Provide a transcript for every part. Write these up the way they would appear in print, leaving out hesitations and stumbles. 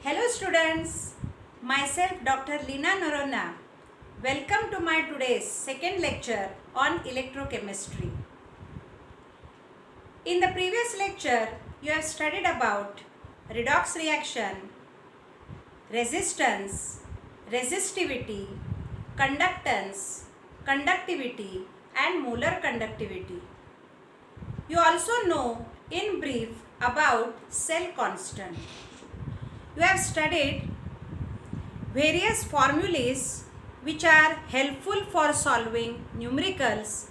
Hello students, myself Dr. Lina Norona. Welcome to my today's second lecture on electrochemistry. In the previous lecture, you have studied about redox reaction, resistance, resistivity, conductance, conductivity and molar conductivity. You also know in brief about cell constant. You have studied various formulas which are helpful for solving numericals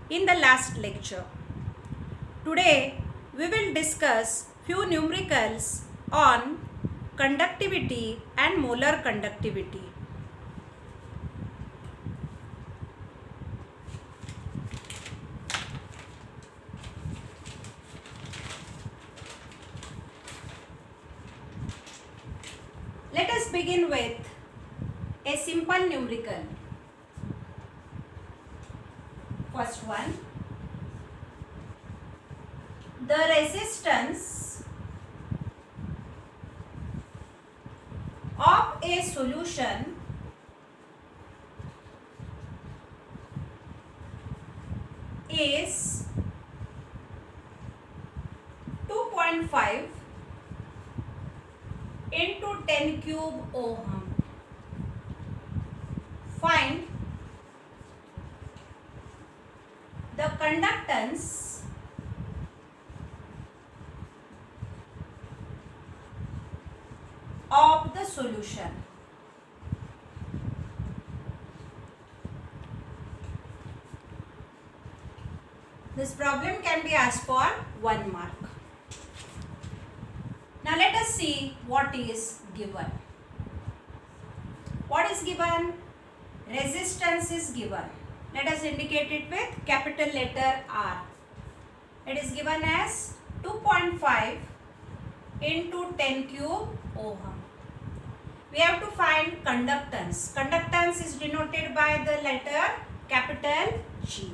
in the last lecture. Today we will discuss few numericals on conductivity and molar conductivity. Let us begin with a simple numerical. First one, the resistance of a solution is 2.5 into 10 cube ohm. Find the conductance of the solution. This problem can be asked for 1 mark. Now let us see what is given. What is given? Resistance is given. Let us indicate it with capital letter R. It is given as 2.5 into 10 cube ohm. We have to find conductance. Conductance is denoted by the letter capital G.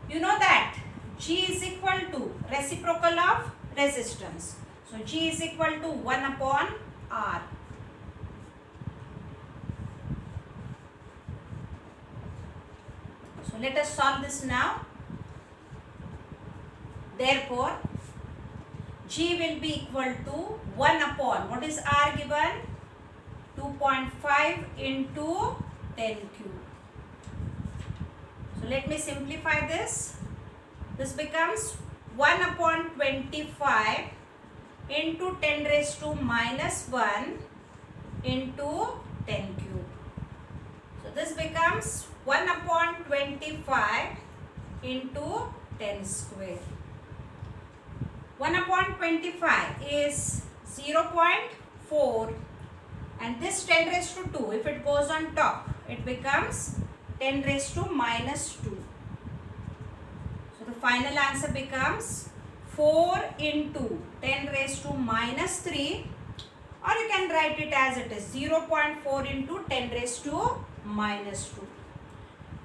You know that G is equal to reciprocal of resistance. So G is equal to 1 upon R. So let us solve this now. Therefore, G will be equal to 1 upon, what is R given? 2.5 into 10 cube. So let me simplify this. This becomes 1 upon 25 into 10 raised to minus 1 into 10 cube. So this becomes 1 upon 25 into 10 square. 1 upon 25 is 0.4 and this 10 raised to 2, if it goes on top, it becomes 10 raised to minus 2. So the final answer becomes 4 into 10 raised to minus 3, or you can write it as it is 0.4 into 10 raised to minus 2.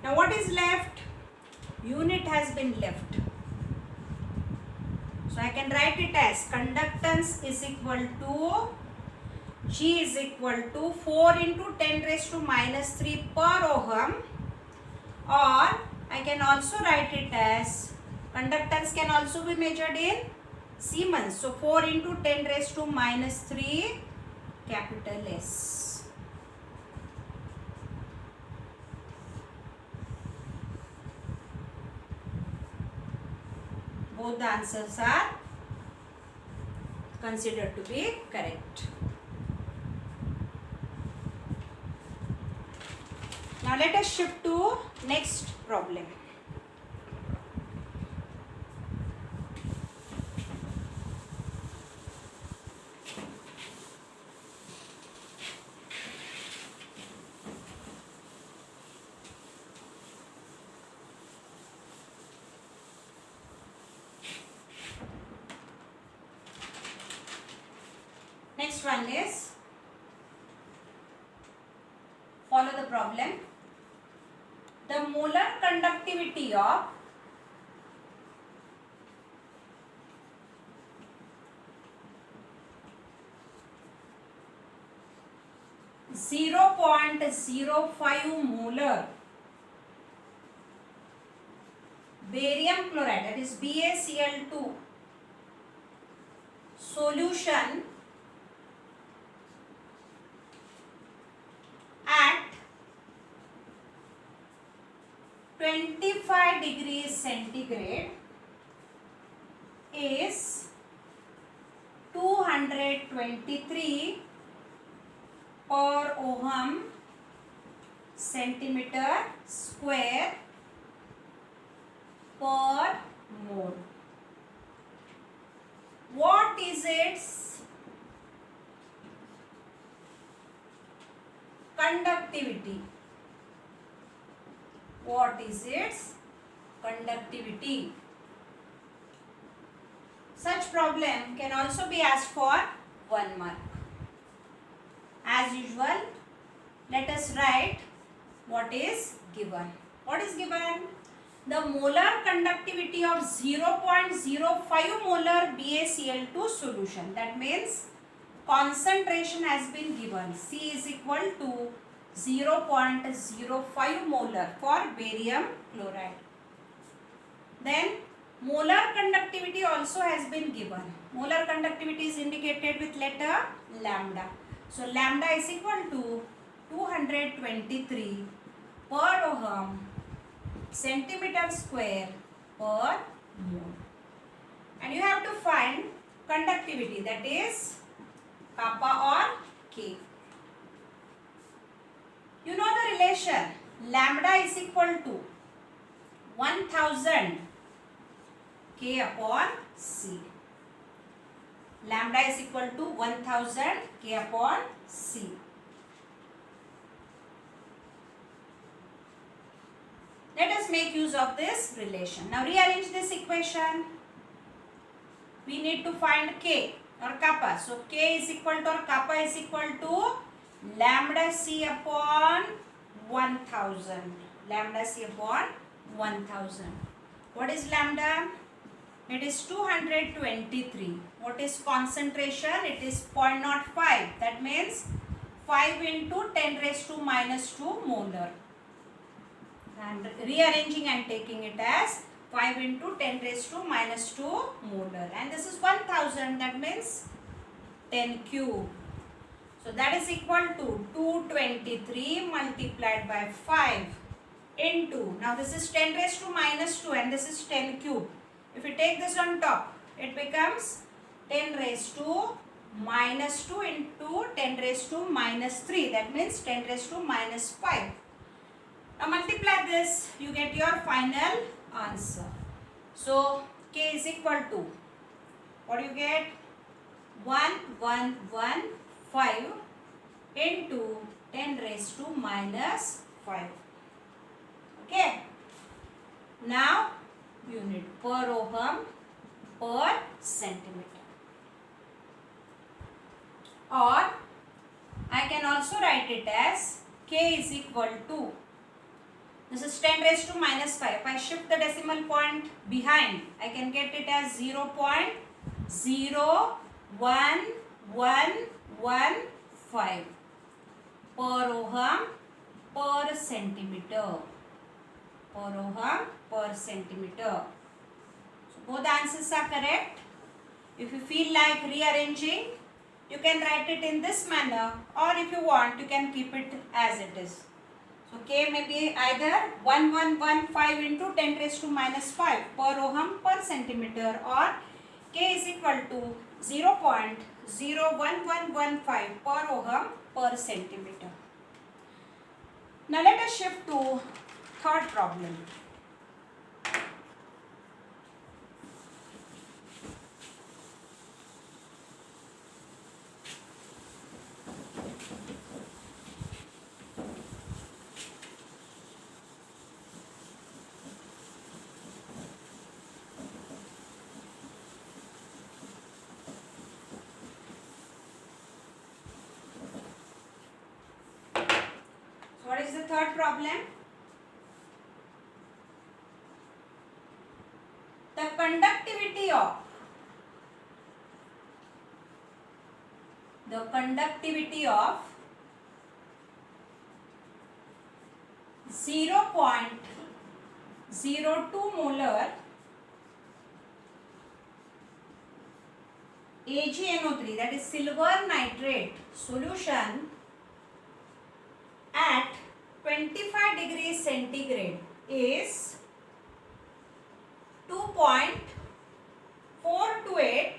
Now what is left? Unit has been left. So I can write it as conductance is equal to G is equal to 4 into 10 raised to minus 3 per ohm, or I can also write it as conductance can also be measured in Siemens. So 4 into 10 raised to minus 3 capital S. Both the answers are considered to be correct. Now let us shift to next problem. Next one is, follow the problem. The molar conductivity of 0.05 molar barium chloride, that is BaCl2 solution at 25 degrees centigrade is 223 per ohm centimeter square per mole. What is its conductivity? What is its conductivity? Such problem can also be asked for 1 mark. As usual, let us write what is given. What is given? The molar conductivity of 0.05 molar BaCl2 solution. That means concentration has been given. C is equal to 0.05 molar for barium chloride. Then molar conductivity also has been given. Molar conductivity is indicated with letter lambda. So lambda is equal to 223 per ohm centimeter square per mole. And you have to find conductivity, that is kappa or K. You know the relation, lambda is equal to 1000 K upon C. Lambda is equal to 1000 K upon C. Let us make use of this relation. Now rearrange this equation. We need to find K or kappa. So K is equal to or kappa is equal to lambda C upon 1000. Lambda C upon 1000. What is lambda? It is 223. What is concentration? It is 0.05. That means 5 into 10 raised to minus 2 molar. And rearranging and taking it as 5 into 10 raised to minus 2 molar. And this is 1000. That means 10 cube. So that is equal to 223 multiplied by 5 into, now this is 10 raised to minus 2 and this is 10 cube. If we take this on top, it becomes 10 raised to minus 2 into 10 raised to minus 3. That means 10 raised to minus 5. Now multiply this, you get your final answer. So K is equal to, what do you get? 1115 into 10 raised to minus 5. Okay. Now unit per ohm per centimeter. Or I can also write it as K is equal to, this is 10 raised to minus 5. If I shift the decimal point behind, I can get it as 0.01115 per ohm per centimeter. Per ohm per centimeter. So both answers are correct. If you feel like rearranging, you can write it in this manner, or if you want, you can keep it as it is. So K may be either 1115 into 10 raised to minus 5 per ohm per centimeter, or K is equal to 0.01115 per ohm per centimeter. Now let us shift to third problem. What is the third problem? The conductivity of 0.02 molar AgNO3, that is silver nitrate solution at 25 degrees centigrade is 2.428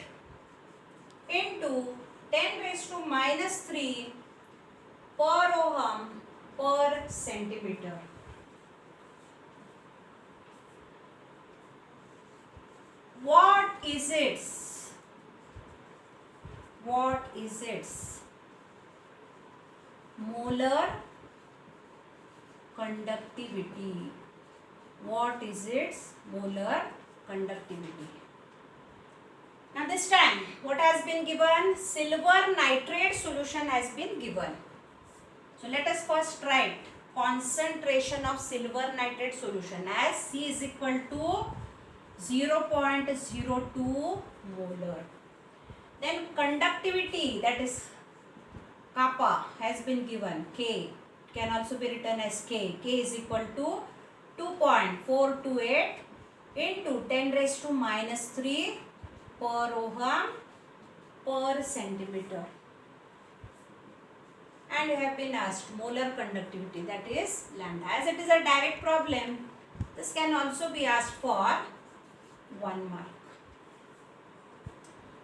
into 10 raised to minus 3 per ohm per centimeter. What is its molar conductivity? What is its molar conductivity? Now this time what has been given? Silver nitrate solution has been given. So let us first write concentration of silver nitrate solution as C is equal to 0.02 molar. Then conductivity, that is kappa, has been given. K can also be written as K. K is equal to 2.428 into 10 raised to minus 3 per ohm per centimeter. And you have been asked molar conductivity, that is lambda. As it is a direct problem, this can also be asked for 1 mark.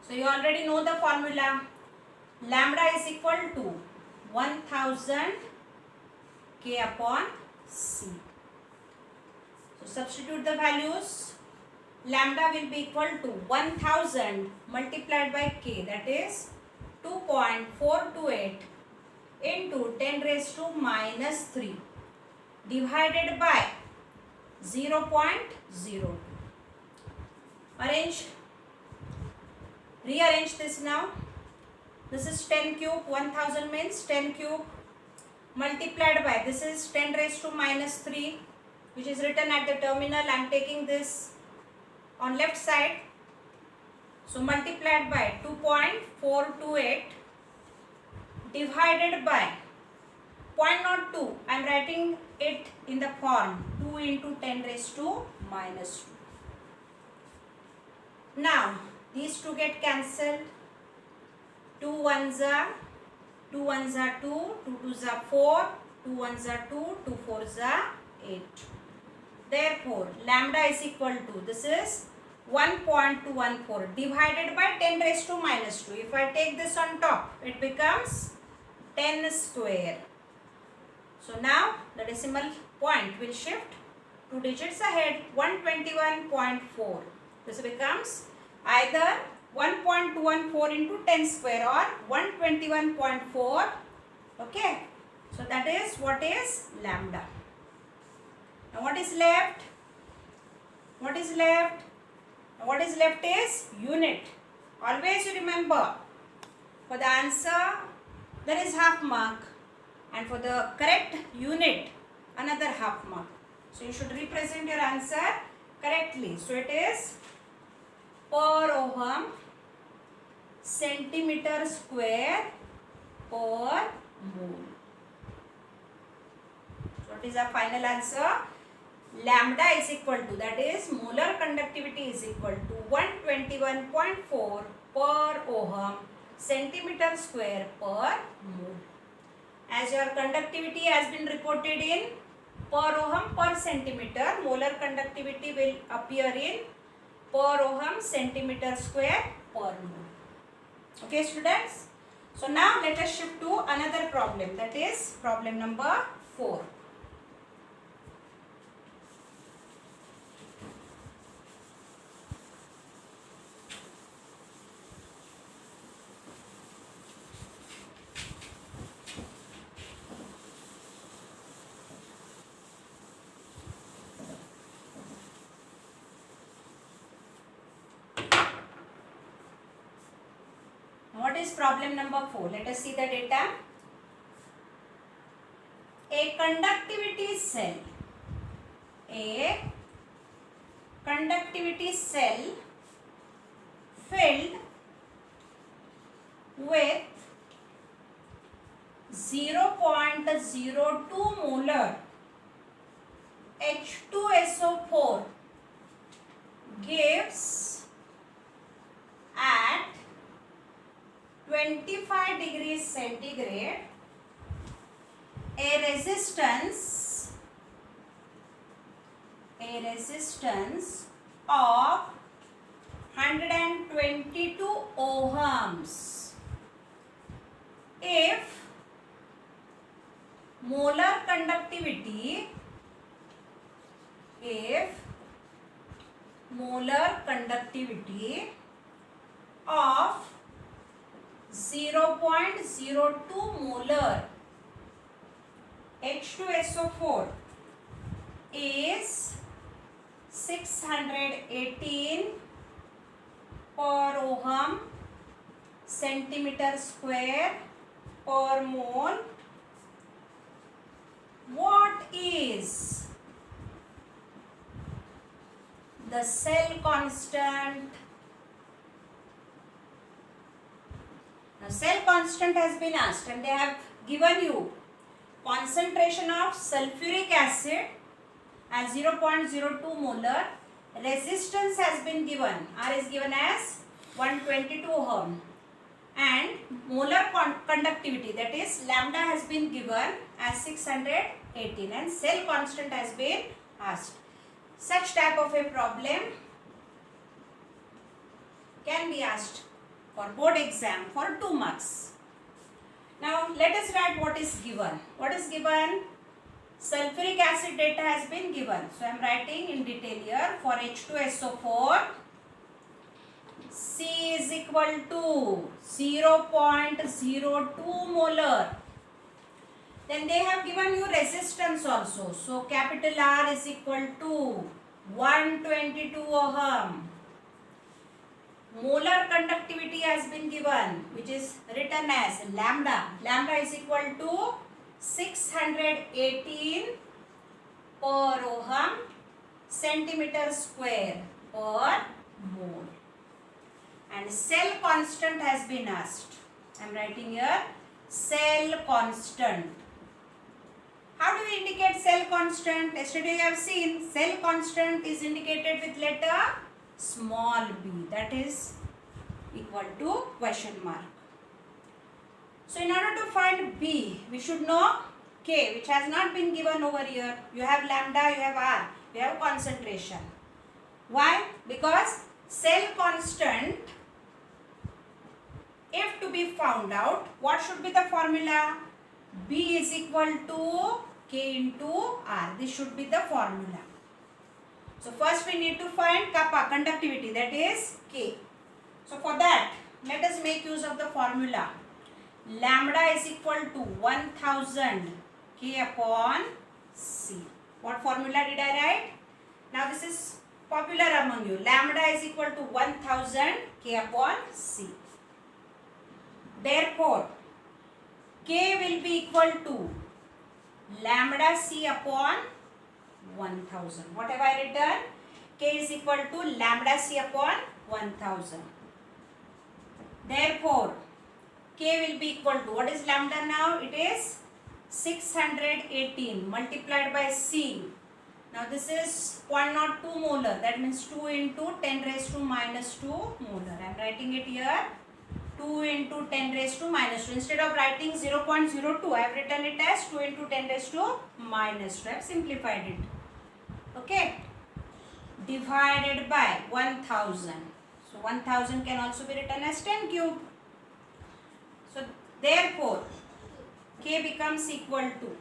So you already know the formula. Lambda is equal to 1000 K upon C. So substitute the values. Lambda will be equal to 1000 multiplied by K, that is 2.428 into 10 raised to minus 3 divided by 0.02. Rearrange this now. This is 10 cube, 1000 means 10 cube multiplied by, this is 10 raised to minus 3, which is written at the terminal. I am taking this on left side. So multiplied by 2.428 divided by 0.02. I am writing it in the form 2 into 10 raised to minus 2. Now these two get cancelled. 2 ones are 2, 2 2s are 4, 2 ones are 2, 2 4s are 8. Therefore lambda is equal to, this is 1.214 divided by 10 raised to minus 2. If I take this on top, it becomes 10 square. So now the decimal point will shift 2 digits ahead, 121.4. This becomes either 1.214 into 10 square or 121.4. Okay. So that is what is lambda. Now what is left? What is left? Now what is left is unit. Always you remember, for the answer there is half mark, and for the correct unit another half mark. So you should represent your answer correctly. So it is per ohm centimeter square per mole. So what is our final answer? Lambda is equal to, that is molar conductivity is equal to 121.4 per ohm centimeter square per mole. As your conductivity has been reported in per ohm per centimeter, molar conductivity will appear in per ohm centimeter square per mole. Okay students. So now let us shift to another problem, that is problem number 4. What is problem number 4? Let us see the data. A conductivity cell filled with 0.02 molar H2SO4 gives at 25 degrees centigrade a resistance of 122 ohms if molar conductivity of 0.02 molar H2SO4 is 618 per ohm centimeter square per mole. What is the cell constant? Now, cell constant has been asked and they have given you concentration of sulfuric acid as 0.02 molar. Resistance has been given. R is given as 122 ohm. And molar conductivity, that is lambda, has been given as 618 and cell constant has been asked. Such type of a problem can be asked for board exam for 2 marks. Now let us write what is given. What is given? Sulfuric acid data has been given. So I am writing in detail here. For H2SO4, C is equal to 0.02 molar. Then they have given you resistance also. So capital R is equal to 122 ohm. Molar conductivity has been given, which is written as lambda. Lambda is equal to 618 per ohm centimeter square per mole. And cell constant has been asked. I am writing here cell constant. How do we indicate cell constant? Yesterday you have seen cell constant is indicated with letter small b, that is equal to question mark. So in order to find b, we should know k, which has not been given over here. You have lambda, you have r, you have concentration. Why? Because cell constant, if to be found out, what should be the formula? B is equal to K into R. This should be the formula. So first we need to find kappa, conductivity, that is K. So for that, let us make use of the formula. Lambda is equal to 1000 K upon C. What formula did I write? Now this is popular among you. Lambda is equal to 1000 K upon C. Therefore, K will be equal to lambda C upon 1000. What have I written? K is equal to lambda C upon 1000. Therefore, K will be equal to, what is lambda now? It is 618 multiplied by C. Now this is 0.02 molar. That means 2 into 10 raised to minus 2 molar. I am writing it here. 2 into 10 raised to minus 2. Instead of writing 0.02, I have written it as 2 into 10 raised to minus 2. I have simplified it. Okay. Divided by 1000. So 1000 can also be written as 10 cube. So therefore, K becomes equal to,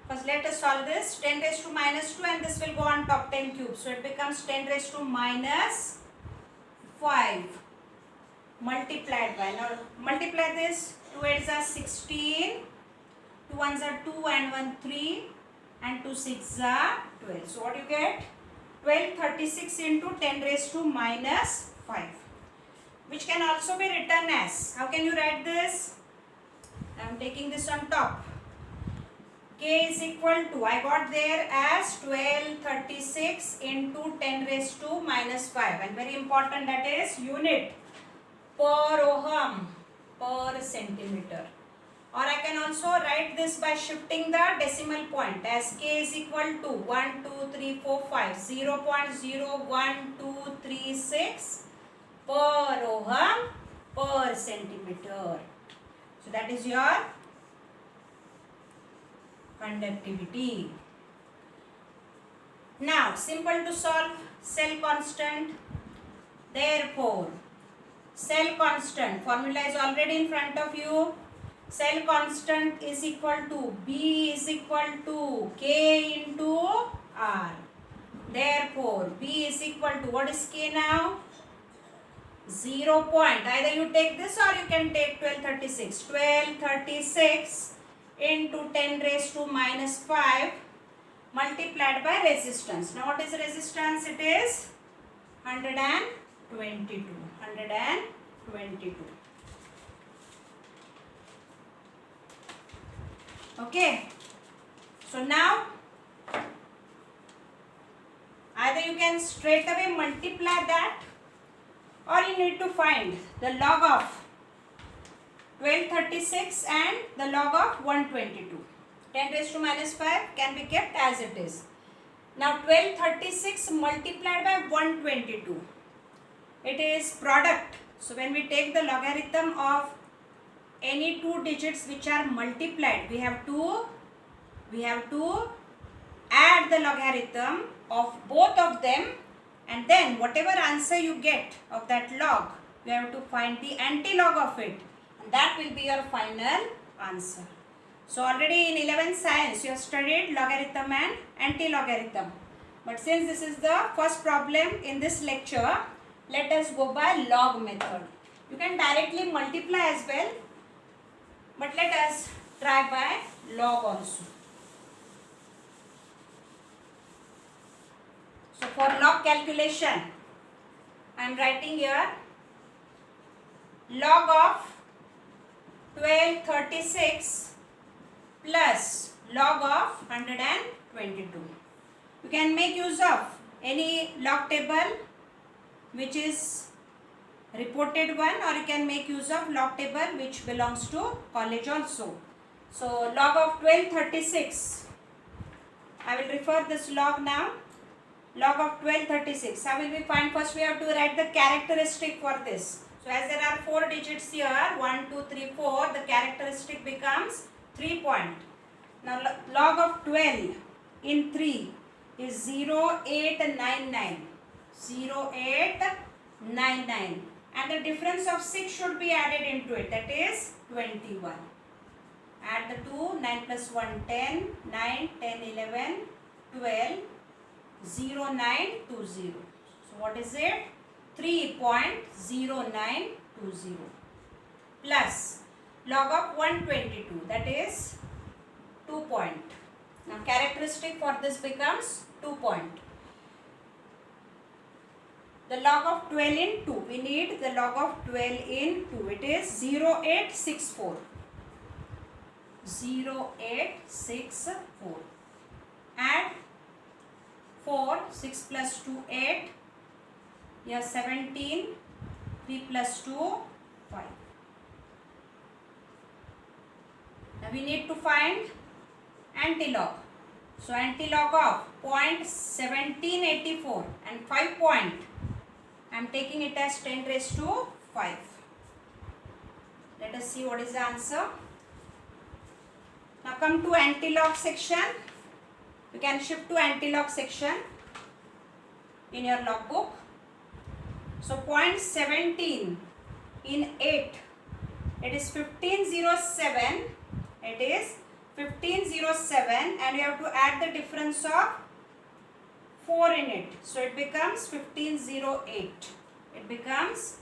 first let us solve this, 10 raised to minus 2 and this will go on top 10 cube. So it becomes 10 raised to minus 5. Multiplied by, now multiply this, 2 8s are 16, 2 1s are 2 and 1 3 and 2 6s are 12. So what you get? 1236 into 10 raised to minus 5, which can also be written as, how can you write this? I am taking this on top. K is equal to, I got there as 1236 into 10 raised to minus 5, and very important, that is unit per ohm per centimeter. or I can also write this by shifting the decimal point as k is equal to 1, 2, 3, 4, 5, 0.01236 per ohm per centimeter. So that is your conductivity. Now simple to solve, cell constant. Therefore cell constant formula is already in front of you. Cell constant is equal to B is equal to K into R. Therefore B is equal to, what is K now? 0. Either you take this or you can take 1236. 1236 into 10 raised to minus 5 multiplied by resistance. Now what is resistance? It is 122. 122. Okay. So now either you can straight away multiply that, or you need to find the log of 1236 and the log of 122. 10 raised to minus 5 can be kept as it is. Now 1236 multiplied by 122. It is product. So when we take the logarithm of any two digits which are multiplied, we have to add the logarithm of both of them, and then whatever answer you get of that log, you have to find the anti-log of it, and that will be your final answer. So already in 11th science you have studied logarithm and anti-logarithm, but since this is the first problem in this lecture, let us go by log method. You can directly multiply as well, but let us try by log also. So for log calculation, I am writing here log of 1236 plus log of 122. You can make use of any log table which is reported one, or you can make use of log table which belongs to college also. So log of 1236, I will refer this log now. Log of 1236, how will we find? First we have to write the characteristic for this. So as there are 4 digits here, 1, 2, 3, 4, the characteristic becomes 3 point. Now log of 12 in 3 is 0899. 0899. And the difference of 6 should be added into it, that is 21. Add the 2, 9 plus 1, 10, 9, 10, 11, 12, 0920. So what is it? 3.0920 plus log of 122, that is 2 point. Now characteristic for this becomes 2 point. The log of 12 in 2, we need the log of 12 in 2, it is 0864. 0864. Add 4, 6 plus 2, 8, here 17, 3 plus 2, 5. Now we need to find antilog. So antilog of 0.1784 and 5 point, I am taking it as 10 raised to 5. Let us see what is the answer. Now come to antilog section. You can shift to antilog section in your logbook. So 0.17 in 8, it is 1507. It is 1507, and you have to add the difference of 4 in it. So it becomes 1508. It becomes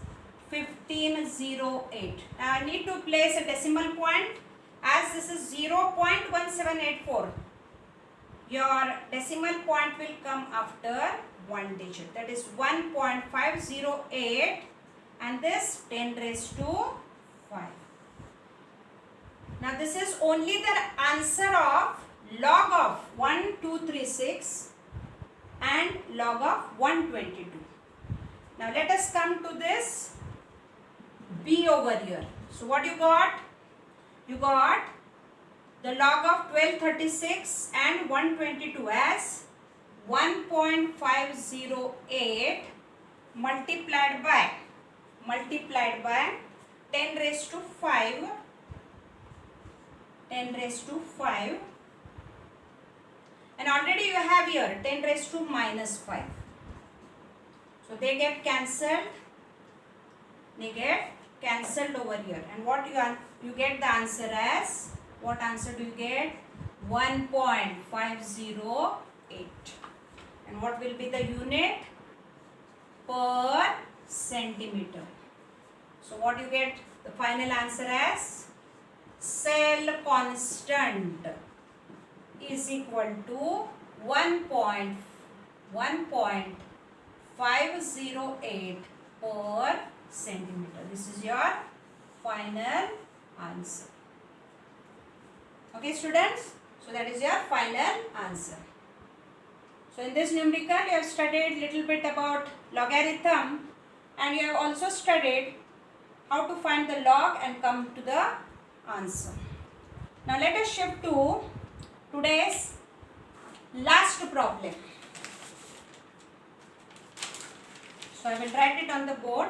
1508. Now I need to place a decimal point, as this is 0.1784. Your decimal point will come after one digit, that is 1.508, and this 10 raised to 5. Now this is only the answer of log of 1236 and log of 122. Now let us come to this B over here. So what you got? You got the log of 1236 and 122 as 1.508 multiplied by 10 raised to 5 and already you have here 10 raised to minus 5. So they get cancelled. Over here, and what you get the answer as, what answer do you get? 1.508. And what will be the unit? Per centimeter. So what you get the final answer as? Cell constant is equal to 1.508 per centimeter. This is your final answer. Okay, students? So that is your final answer. So in this numerical, you have studied little bit about logarithm, and you have also studied how to find the log and come to the answer. Now let us shift to today's last problem. So I will write it on the board.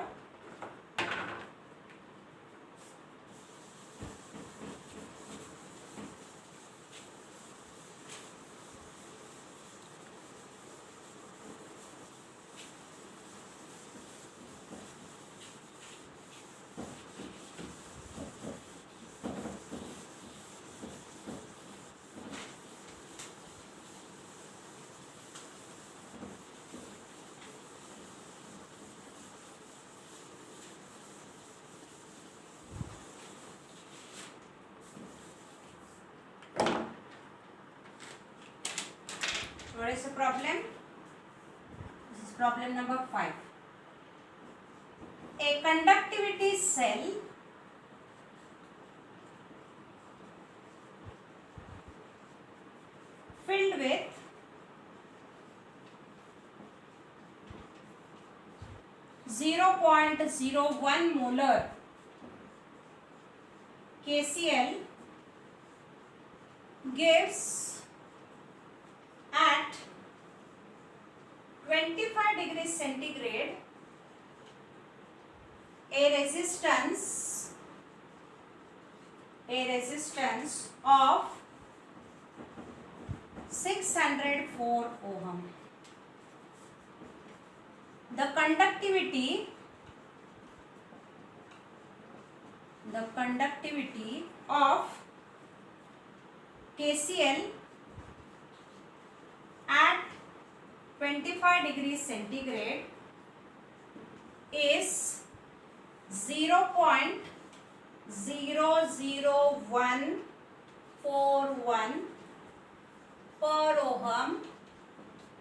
What is the problem? This is problem number 5. A conductivity cell filled with .01 molar KCl gives at 25 degrees centigrade a resistance of 604 ohm. The conductivity of KCl at 25 degrees centigrade is 0.00141 per ohm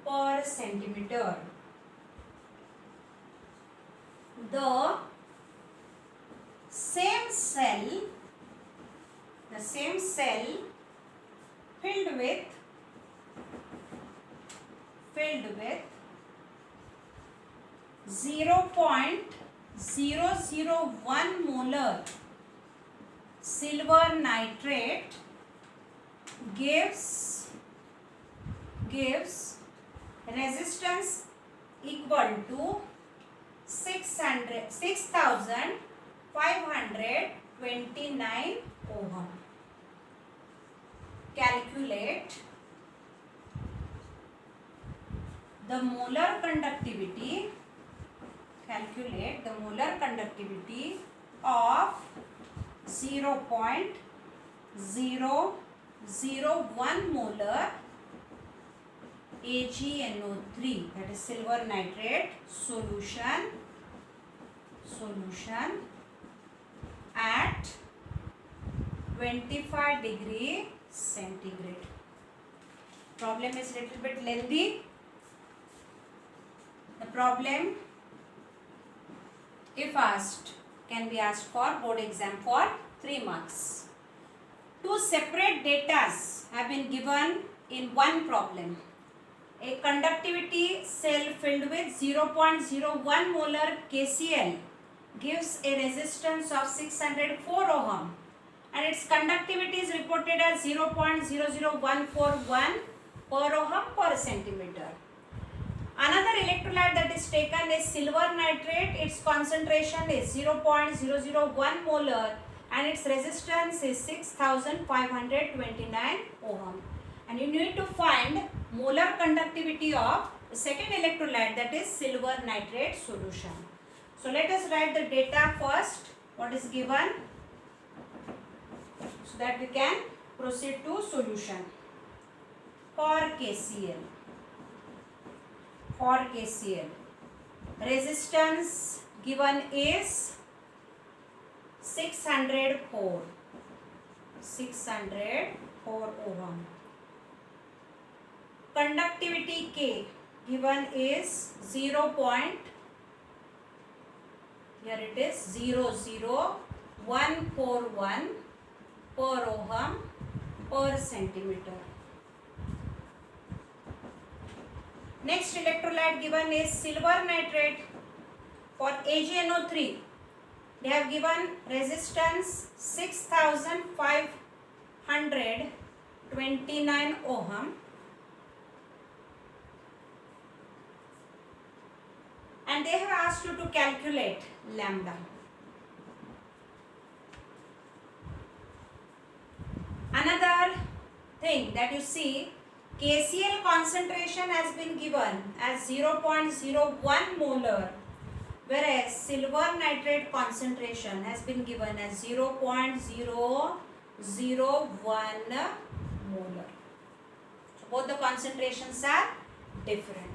per centimeter. The same cell filled with 0.001 molar silver nitrate gives resistance equal to 6529 ohm. Calculate the molar conductivity of 0.001 molar AgNO3, that is silver nitrate solution at 25 degree centigrade. Problem is little bit lengthy. The problem, if asked, can be asked for board exam for 3 marks. Two separate datas have been given in one problem. A conductivity cell filled with 0.01 molar KCl gives a resistance of 604 ohm, and its conductivity is reported as 0.00141 per ohm per centimeter. Another electrolyte that is taken is silver nitrate. Its concentration is 0.001 molar and its resistance is 6529 ohm. And you need to find molar conductivity of the second electrolyte, that is silver nitrate solution. So let us write the data first, what is given, so that we can proceed to solution. For KCl, resistance given is 604 ohm. Conductivity K given is 0.000141 per ohm per centimeter. Next electrolyte given is silver nitrate. For AgNO3, they have given resistance 6529 ohm and they have asked you to calculate lambda. Another thing that you see, KCl concentration has been given as 0.01 molar, whereas silver nitrate concentration has been given as 0.001 molar. So both the concentrations are different.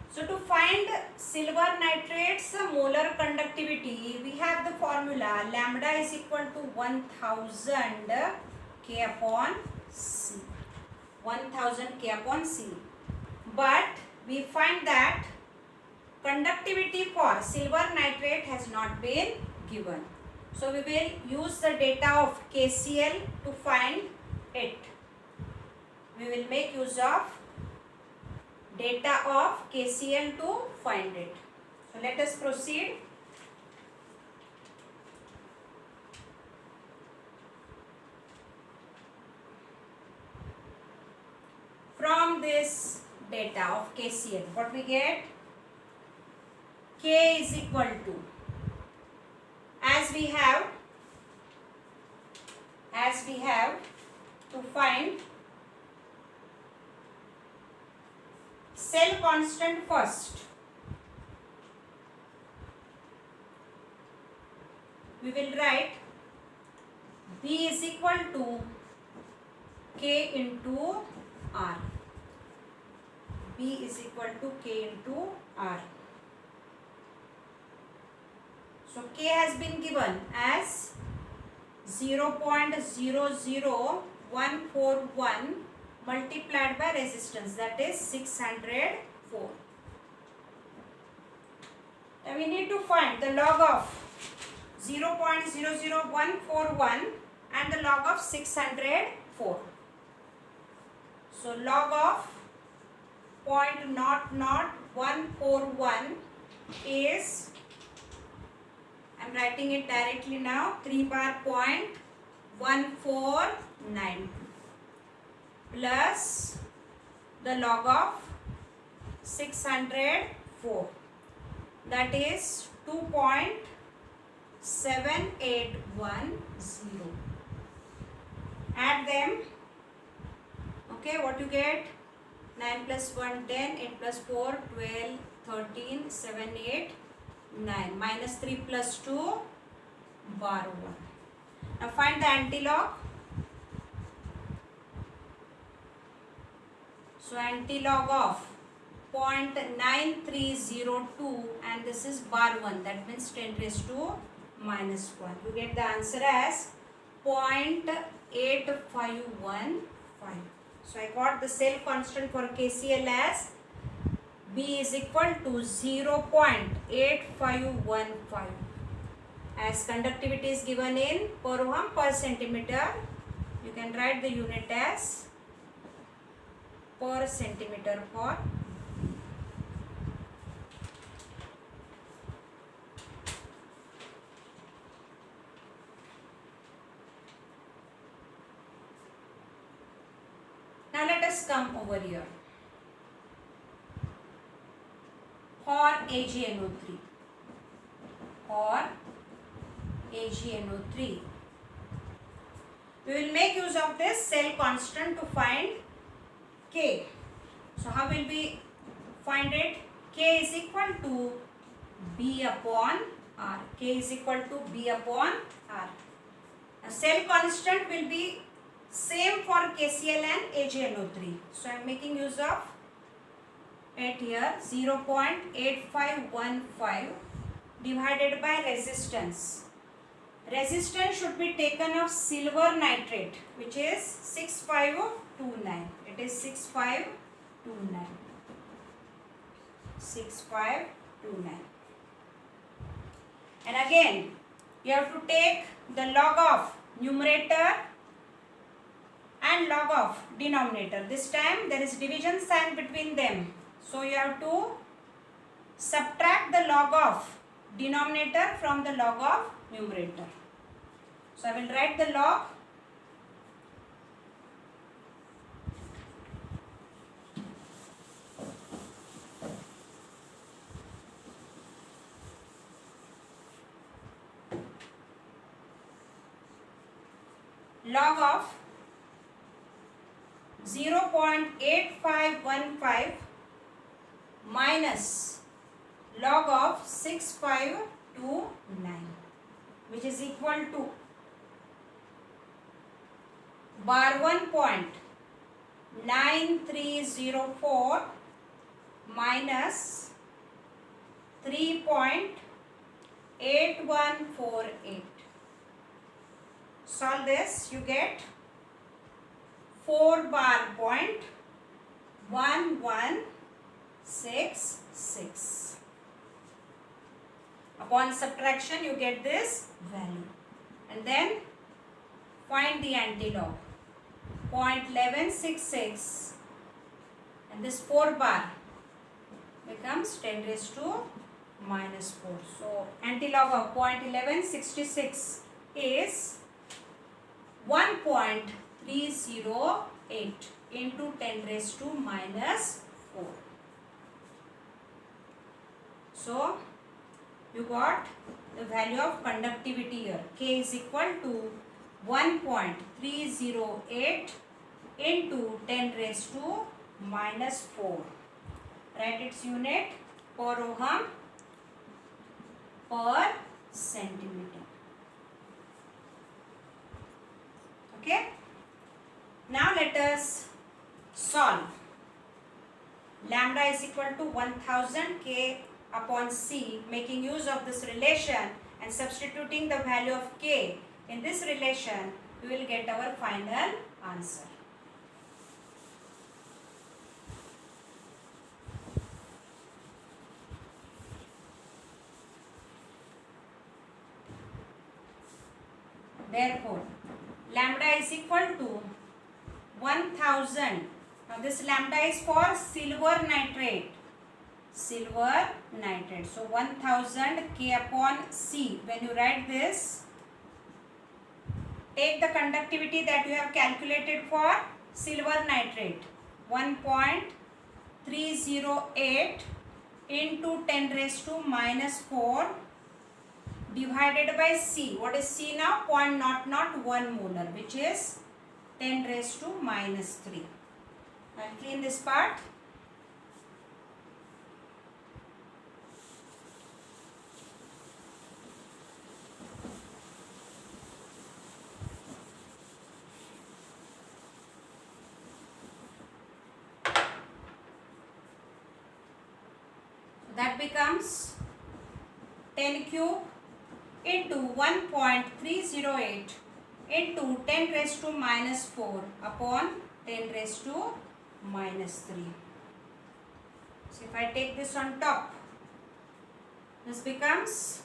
So to find silver nitrate's molar conductivity, we have the formula lambda is equal to 1000 K upon C. 1000 K upon C. But we find that conductivity for silver nitrate has not been given. So we will use the data of KCl to find it. We will make use of data of KCl to find it. So let us proceed. From this data of KCl, what we get? K is equal to, as we have to find cell constant first. We will write B is equal to K into R. B is equal to K into R. So K has been given as 0.00141 multiplied by resistance, that is 604. Now we need to find the log of 0.00141 and the log of 604. So log of 0.00141 is, I am writing it directly now, 3 bar 0.1492 plus the log of 604, that is 2.7810. Add them. Okay, what you get? 9 plus 1, 10, 8 plus 4, 12, 13, 7, 8, 9. Minus 3 plus 2, bar 1. Now find the antilog. So antilog of 0.9302 and this is bar 1, that means 10 raised to minus 1. You get the answer as 0.8515. So I got the cell constant for KCl as B is equal to 0.8515. As conductivity is given in per ohm per centimeter, you can write the unit as per centimeter for us come over here. For AgNO3. For AgNO3. We will make use of this cell constant to find K. So how will we find it? K is equal to B upon R. K is equal to B upon R. Now cell constant will be same for KCl and AgNO3. So I am making use of it here, 0.8515 divided by resistance. Resistance should be taken of silver nitrate, which is 6529. It is 6529. 6529. And again, you have to take the log of numerator and log of denominator. This time there is division sign between them. So you have to subtract the log of denominator from the log of numerator. So I will write the log. Log of 0.8515 minus log of 6529, which is equal to bar 1.9304 minus 3.8148. Solve this, you get 4 bar point 1166. Upon subtraction you get this value, and then find the antilog. 0.1166 and this 4 bar becomes 10 raised to minus 4. So antilog of 0.1166 is 1.308 into 10 raised to minus 4. So you got the value of conductivity here. K is equal to 1.308 into 10 raised to minus 4. Write its unit per ohm per centimeter. Okay. Now let us solve. Lambda is equal to 1000 K upon C, making use of this relation and substituting the value of K in this relation, we will get our final answer. Therefore, lambda is equal to 1000. Now this lambda is for silver nitrate. Silver nitrate. So 1000 K upon C. When you write this, take the conductivity that you have calculated for silver nitrate. 1.308 into 10 raised to minus 4 divided by C. What is C now? 0.001 molar, which is 10 raised to minus 3. I'll clean this part. That becomes 10 cube into 1.308 into 10 raised to minus 4 upon 10 raised to minus 3. So if I take this on top, this becomes,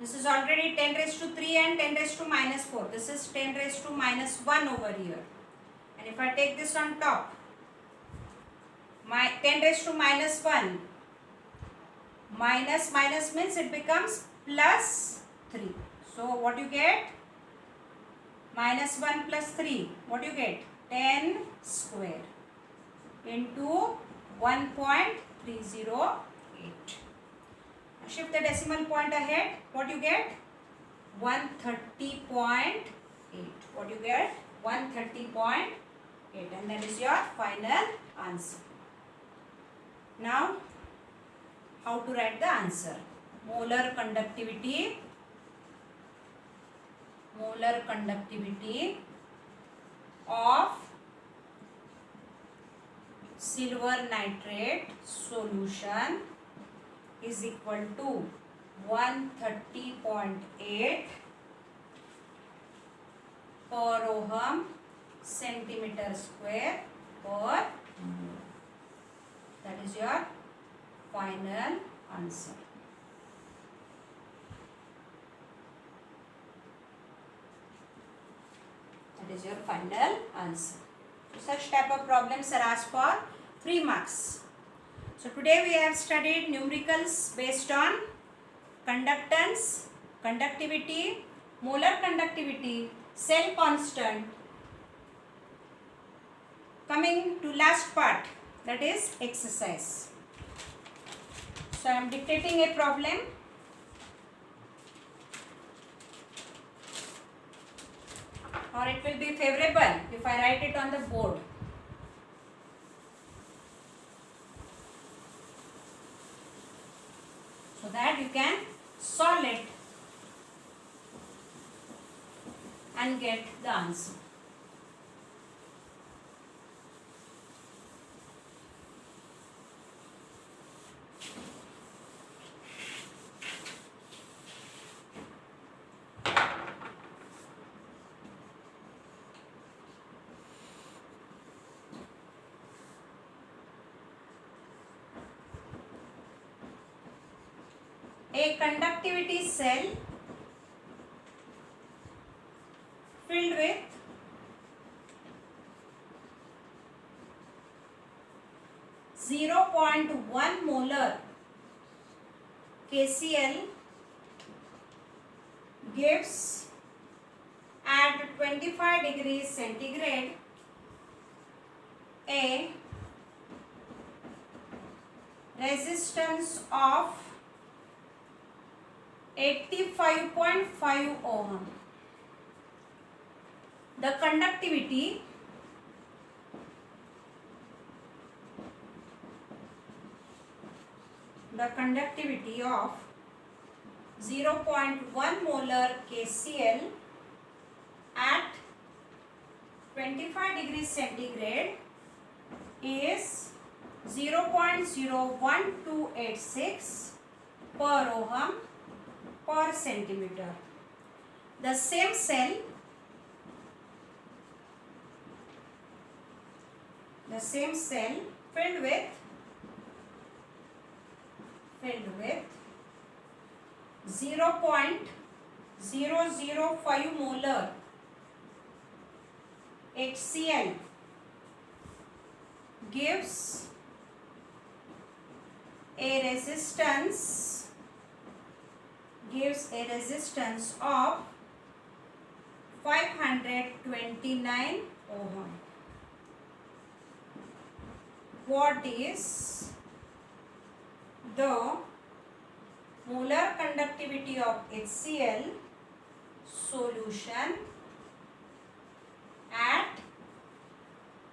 this is already 10 raised to 3 and 10 raised to minus 4. This is 10 raised to minus 1 over here. And if I take this on top, my 10 raised to minus 1 minus means it becomes plus 3. So what you get? Minus 1 plus 3. What you get? 10 square into 1.308. Shift the decimal point ahead. What you get? 130.8. What you get? 130.8, and that is your final answer. Now, how to write the answer? Molar conductivity of silver nitrate solution is equal to 130.8 per ohm centimeter square per mole. That is your final answer. That is your final answer. Such type of problems are asked for 3 marks. So today we have studied numericals based on conductance, conductivity, molar conductivity, cell constant. Coming to last part, that is exercise. So I am dictating a problem. Or it will be favorable if I write it on the board. So that you can solve it and get the answer. A conductivity cell filled with .1 molar KCl gives at 25 degrees centigrade a resistance of 85.5 ohm. The conductivity of 0.1 molar KCl at 25 degrees centigrade is 0.01286 per ohm per centimeter. The same cell filled with 0.005 molar HCl gives a resistance of 529 ohm. What is the molar conductivity of HCl solution at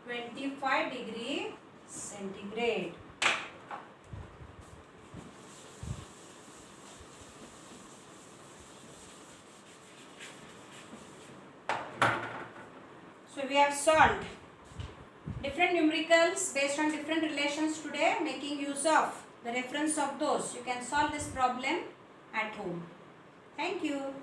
25 degree centigrade? So we have solved different numericals based on different relations today, making use of the reference of those. You can solve this problem at home. Thank you.